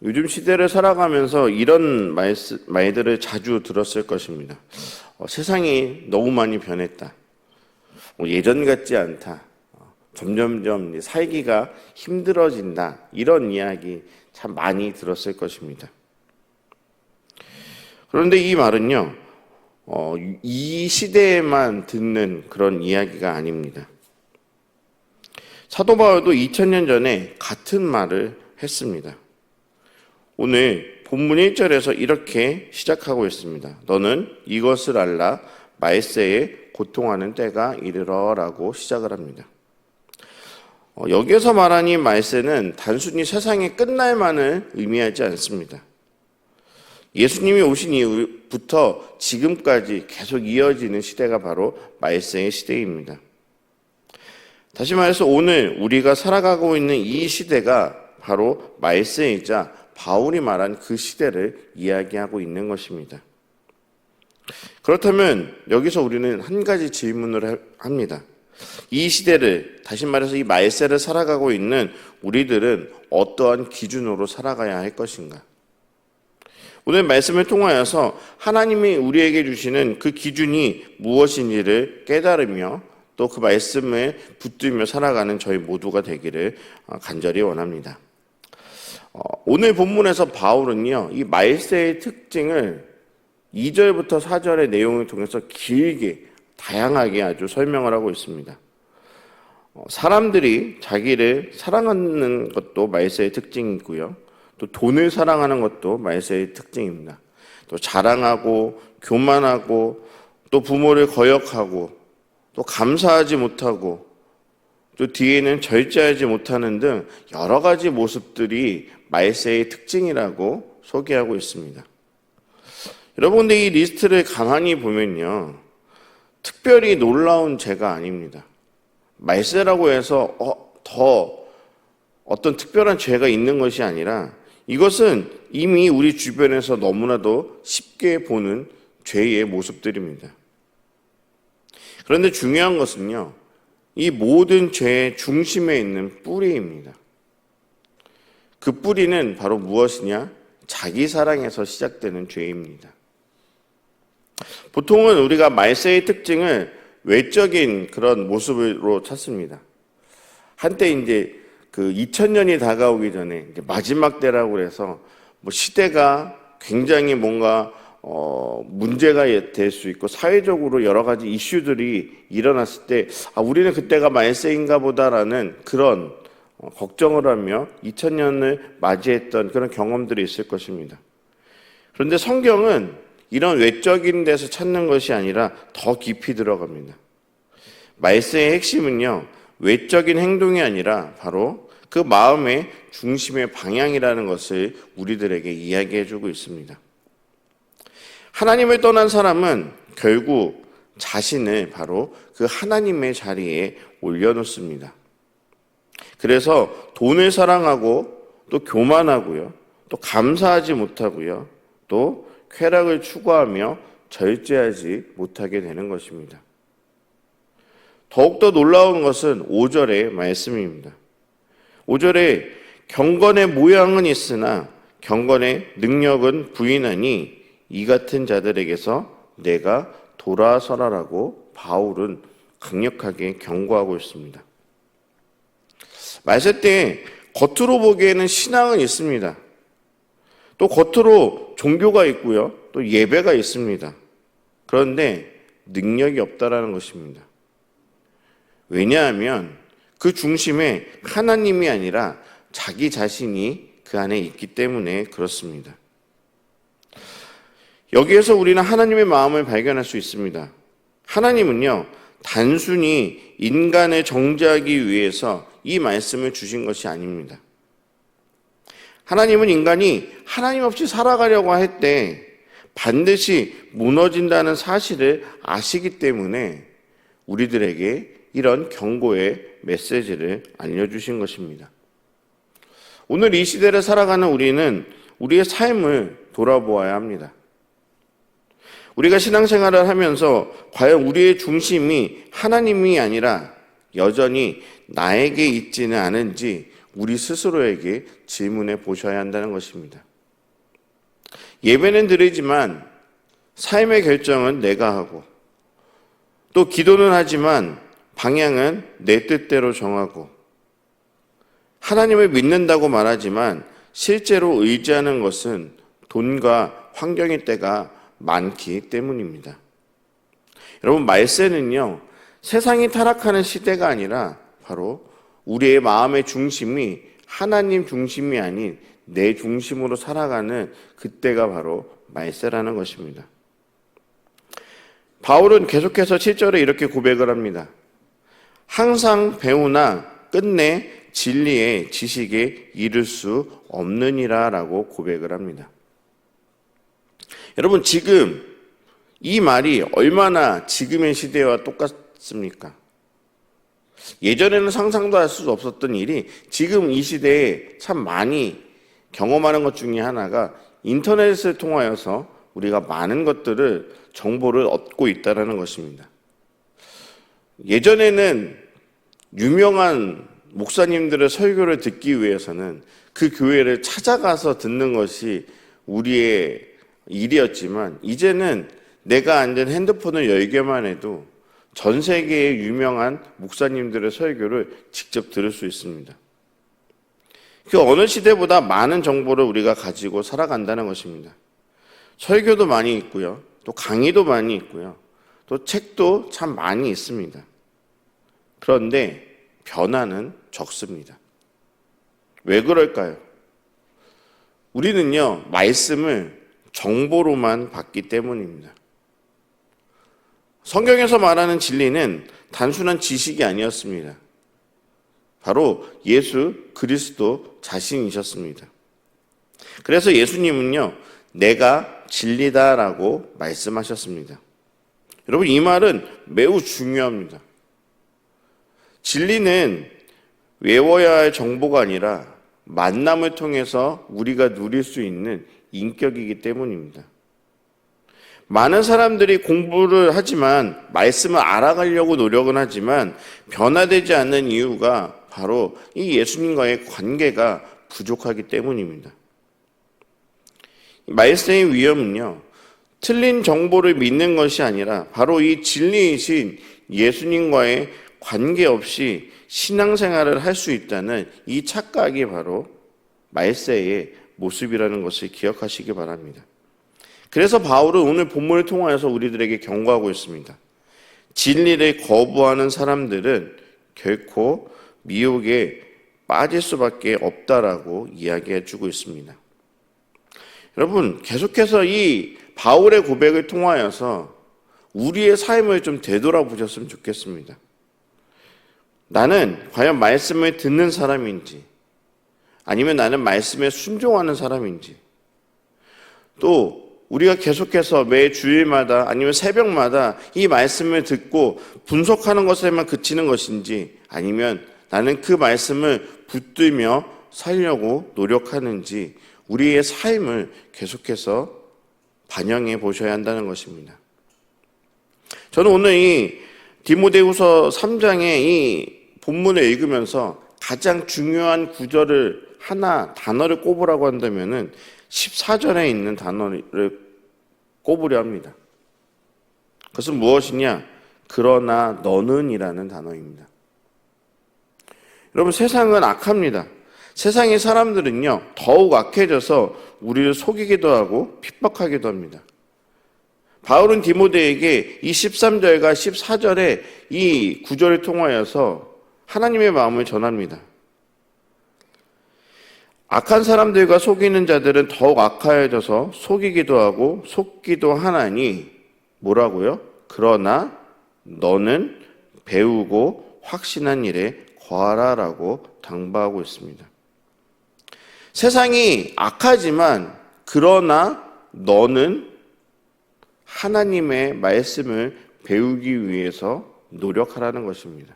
요즘 시대를 살아가면서 이런 말들을 자주 들었을 것입니다. 세상이 너무 많이 변했다. 예전 같지 않다. 점점점 살기가 힘들어진다. 이런 이야기 참 많이 들었을 것입니다. 그런데 이 말은요, 이 시대에만 듣는 그런 이야기가 아닙니다. 사도 바울도 2000년 전에 같은 말을 했습니다. 오늘 본문 1절에서 이렇게 시작하고 있습니다. 너는 이것을 알라 말세에 고통하는 때가 이르러라고 시작을 합니다. 여기에서 말한 이 말세는 단순히 세상의 끝날만을 의미하지 않습니다. 예수님이 오신 이후부터 지금까지 계속 이어지는 시대가 바로 말세의 시대입니다. 다시 말해서 오늘 우리가 살아가고 있는 이 시대가 바로 말세이자 바울이 말한 그 시대를 이야기하고 있는 것입니다. 그렇다면 여기서 우리는 한 가지 질문을 합니다. 이 시대를, 다시 말해서 이 말세를 살아가고 있는 우리들은 어떠한 기준으로 살아가야 할 것인가? 오늘 말씀을 통하여서 하나님이 우리에게 주시는 그 기준이 무엇인지를 깨달으며 또 그 말씀을 붙들며 살아가는 저희 모두가 되기를 간절히 원합니다. 오늘 본문에서 바울은요, 이 말세의 특징을 2절부터 4절의 내용을 통해서 길게 다양하게 아주 설명을 하고 있습니다. 사람들이 자기를 사랑하는 것도 말세의 특징이고요. 또 돈을 사랑하는 것도 말세의 특징입니다. 또 자랑하고 교만하고 또 부모를 거역하고 또 감사하지 못하고 또 뒤에는 절제하지 못하는 등 여러 가지 모습들이 말세의 특징이라고 소개하고 있습니다. 여러분, 근데 이 리스트를 가만히 보면요, 특별히 놀라운 죄가 아닙니다. 말세라고 해서 더 어떤 특별한 죄가 있는 것이 아니라 이것은 이미 우리 주변에서 너무나도 쉽게 보는 죄의 모습들입니다. 그런데 중요한 것은요, 이 모든 죄의 중심에 있는 뿌리입니다. 그 뿌리는 바로 무엇이냐? 자기 사랑에서 시작되는 죄입니다. 보통은 우리가 말세의 특징을 외적인 그런 모습으로 찾습니다. 한때 이제 그 2000년이 다가오기 전에 이제 마지막 때라고 해서 시대가 굉장히 뭔가 문제가 될 수 있고 사회적으로 여러 가지 이슈들이 일어났을 때 우리는 그때가 말세인가 보다라는 그런 걱정을 하며 2000년을 맞이했던 그런 경험들이 있을 것입니다. 그런데 성경은 이런 외적인 데서 찾는 것이 아니라 더 깊이 들어갑니다. 말세의 핵심은요, 외적인 행동이 아니라 바로 그 마음의 중심의 방향이라는 것을 우리들에게 이야기해주고 있습니다. 하나님을 떠난 사람은 결국 자신을 바로 그 하나님의 자리에 올려놓습니다. 그래서 돈을 사랑하고 또 교만하고요, 또 감사하지 못하고요, 또 쾌락을 추구하며 절제하지 못하게 되는 것입니다. 더욱더 놀라운 것은 5절의 말씀입니다. 5절에 경건의 모양은 있으나 경건의 능력은 부인하니 이 같은 자들에게서 내가 돌아서라라고 바울은 강력하게 경고하고 있습니다. 말세 때 겉으로 보기에는 신앙은 있습니다. 또 겉으로 종교가 있고요, 또 예배가 있습니다. 그런데 능력이 없다라는 것입니다. 왜냐하면 그 중심에 하나님이 아니라 자기 자신이 그 안에 있기 때문에 그렇습니다. 여기에서 우리는 하나님의 마음을 발견할 수 있습니다. 하나님은요, 단순히 인간을 정죄하기 위해서 이 말씀을 주신 것이 아닙니다. 하나님은 인간이 하나님 없이 살아가려고 할 때 반드시 무너진다는 사실을 아시기 때문에 우리들에게 이런 경고의 메시지를 알려주신 것입니다. 오늘 이 시대를 살아가는 우리는 우리의 삶을 돌아보아야 합니다. 우리가 신앙생활을 하면서 과연 우리의 중심이 하나님이 아니라 여전히 나에게 있지는 않은지 우리 스스로에게 질문해 보셔야 한다는 것입니다. 예배는 드리지만 삶의 결정은 내가 하고, 또 기도는 하지만 방향은 내 뜻대로 정하고, 하나님을 믿는다고 말하지만 실제로 의지하는 것은 돈과 환경일 때가 많기 때문입니다. 여러분, 말세는요, 세상이 타락하는 시대가 아니라 바로 우리의 마음의 중심이 하나님 중심이 아닌 내 중심으로 살아가는 그때가 바로 말세라는 것입니다. 바울은 계속해서 7절에 이렇게 고백을 합니다. 항상 배우나 끝내 진리의 지식에 이를 수 없느니라 라고 고백을 합니다. 여러분, 지금 이 말이 얼마나 지금의 시대와 똑같습니까? 예전에는 상상도 할 수 없었던 일이 지금 이 시대에 참 많이 경험하는 것 중에 하나가 인터넷을 통하여서 우리가 많은 것들을 정보를 얻고 있다는 것입니다. 예전에는 유명한 목사님들의 설교를 듣기 위해서는 그 교회를 찾아가서 듣는 것이 우리의 일이었지만, 이제는 내가 앉은 핸드폰을 열기만 해도 전 세계의 유명한 목사님들의 설교를 직접 들을 수 있습니다. 그 어느 시대보다 많은 정보를 우리가 가지고 살아간다는 것입니다. 설교도 많이 있고요, 또 강의도 많이 있고요, 또 책도 참 많이 있습니다. 그런데 변화는 적습니다. 왜 그럴까요? 우리는요, 말씀을 정보로만 받기 때문입니다. 성경에서 말하는 진리는 단순한 지식이 아니었습니다. 바로 예수 그리스도 자신이셨습니다. 그래서 예수님은요, 내가 진리다라고 말씀하셨습니다. 여러분, 이 말은 매우 중요합니다. 진리는 외워야 할 정보가 아니라 만남을 통해서 우리가 누릴 수 있는 인격이기 때문입니다. 많은 사람들이 공부를 하지만, 말씀을 알아가려고 노력은 하지만 변화되지 않는 이유가 바로 이 예수님과의 관계가 부족하기 때문입니다. 말씀의 위험은요, 틀린 정보를 믿는 것이 아니라 바로 이 진리이신 예수님과의 관계없이 신앙생활을 할 수 있다는 이 착각이 바로 말세의 모습이라는 것을 기억하시기 바랍니다. 그래서 바울은 오늘 본문을 통하여서 우리들에게 경고하고 있습니다. 진리를 거부하는 사람들은 결코 미혹에 빠질 수밖에 없다라고 이야기해 주고 있습니다. 여러분, 계속해서 이 바울의 고백을 통하여서 우리의 삶을 좀 되돌아보셨으면 좋겠습니다. 나는 과연 말씀을 듣는 사람인지, 아니면 나는 말씀에 순종하는 사람인지, 또 우리가 계속해서 매 주일마다 아니면 새벽마다 이 말씀을 듣고 분석하는 것에만 그치는 것인지, 아니면 나는 그 말씀을 붙들며 살려고 노력하는지, 우리의 삶을 계속해서 반영해 보셔야 한다는 것입니다. 저는 오늘 이 디모데후서 3장의 이 본문을 읽으면서 가장 중요한 구절을 하나, 단어를 꼽으라고 한다면은 14절에 있는 단어를 꼽으려 합니다. 그것은 무엇이냐? 그러나 너는 이라는 단어입니다. 여러분, 세상은 악합니다. 세상의 사람들은요, 더욱 악해져서 우리를 속이기도 하고 핍박하기도 합니다. 바울은 디모데에게 이 13절과 14절의 이 구절을 통하여서 하나님의 마음을 전합니다. 악한 사람들과 속이는 자들은 더욱 악하여져서 속이기도 하고 속기도 하나니 뭐라고요? 그러나 너는 배우고 확신한 일에 거하라라고 당부하고 있습니다. 세상이 악하지만 그러나 너는 하나님의 말씀을 배우기 위해서 노력하라는 것입니다.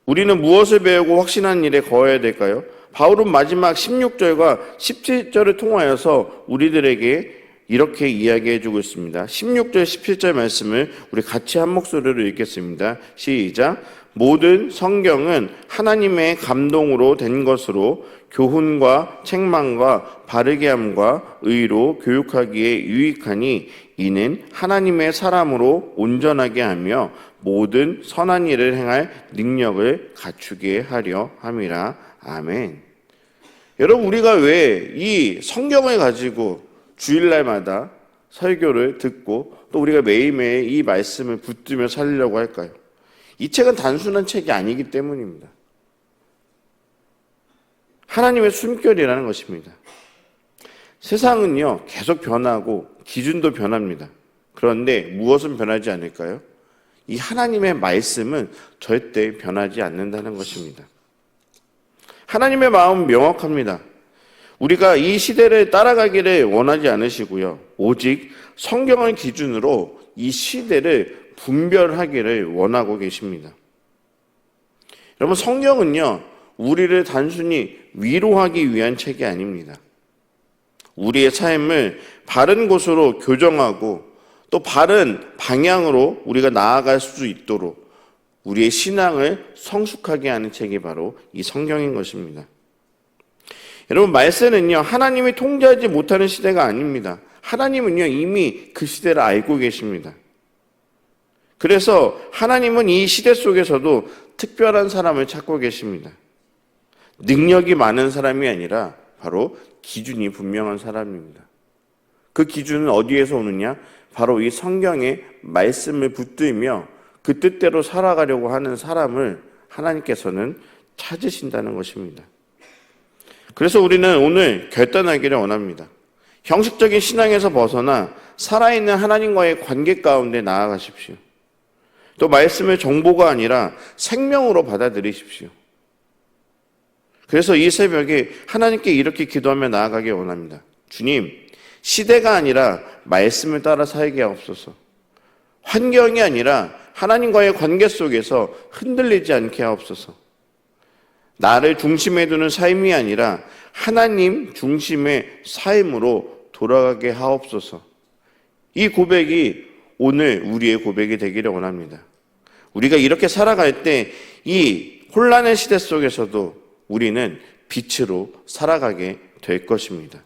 우리는 무엇을 배우고 확신한 일에 거해야 될까요? 바울은 마지막 16절과 17절을 통하여서 우리들에게 이렇게 이야기해 주고 있습니다. 16절, 17절 말씀을 우리 같이 한 목소리로 읽겠습니다. 시작. 모든 성경은 하나님의 감동으로 된 것으로 교훈과 책망과 바르게 함과 의로 교육하기에 유익하니 이는 하나님의 사람으로 온전하게 하며 모든 선한 일을 행할 능력을 갖추게 하려 함이라. 아멘. 여러분, 우리가 왜 이 성경을 가지고 주일날마다 설교를 듣고 또 우리가 매일매일 이 말씀을 붙들며 살려고 할까요? 이 책은 단순한 책이 아니기 때문입니다. 하나님의 숨결이라는 것입니다. 세상은요, 계속 변하고 기준도 변합니다. 그런데 무엇은 변하지 않을까요? 이 하나님의 말씀은 절대 변하지 않는다는 것입니다. 하나님의 마음은 명확합니다. 우리가 이 시대를 따라가기를 원하지 않으시고요. 오직 성경을 기준으로 이 시대를 분별하기를 원하고 계십니다. 여러분, 성경은요, 우리를 단순히 위로하기 위한 책이 아닙니다. 우리의 삶을 바른 곳으로 교정하고 또 바른 방향으로 우리가 나아갈 수 있도록 우리의 신앙을 성숙하게 하는 책이 바로 이 성경인 것입니다. 여러분, 말세는요, 하나님이 통제하지 못하는 시대가 아닙니다. 하나님은요, 이미 그 시대를 알고 계십니다. 그래서 하나님은 이 시대 속에서도 특별한 사람을 찾고 계십니다. 능력이 많은 사람이 아니라 바로 기준이 분명한 사람입니다. 그 기준은 어디에서 오느냐? 바로 이 성경의 말씀을 붙들며 그 뜻대로 살아가려고 하는 사람을 하나님께서는 찾으신다는 것입니다. 그래서 우리는 오늘 결단하기를 원합니다. 형식적인 신앙에서 벗어나 살아있는 하나님과의 관계 가운데 나아가십시오. 또 말씀을 정보가 아니라 생명으로 받아들이십시오. 그래서 이 새벽에 하나님께 이렇게 기도하며 나아가길 원합니다. 주님, 시대가 아니라 말씀을 따라 살게 하옵소서. 환경이 아니라 하나님과의 관계 속에서 흔들리지 않게 하옵소서. 나를 중심에 두는 삶이 아니라 하나님 중심의 삶으로 돌아가게 하옵소서. 이 고백이 오늘 우리의 고백이 되기를 원합니다. 우리가 이렇게 살아갈 때 이 혼란의 시대 속에서도 우리는 빛으로 살아가게 될 것입니다.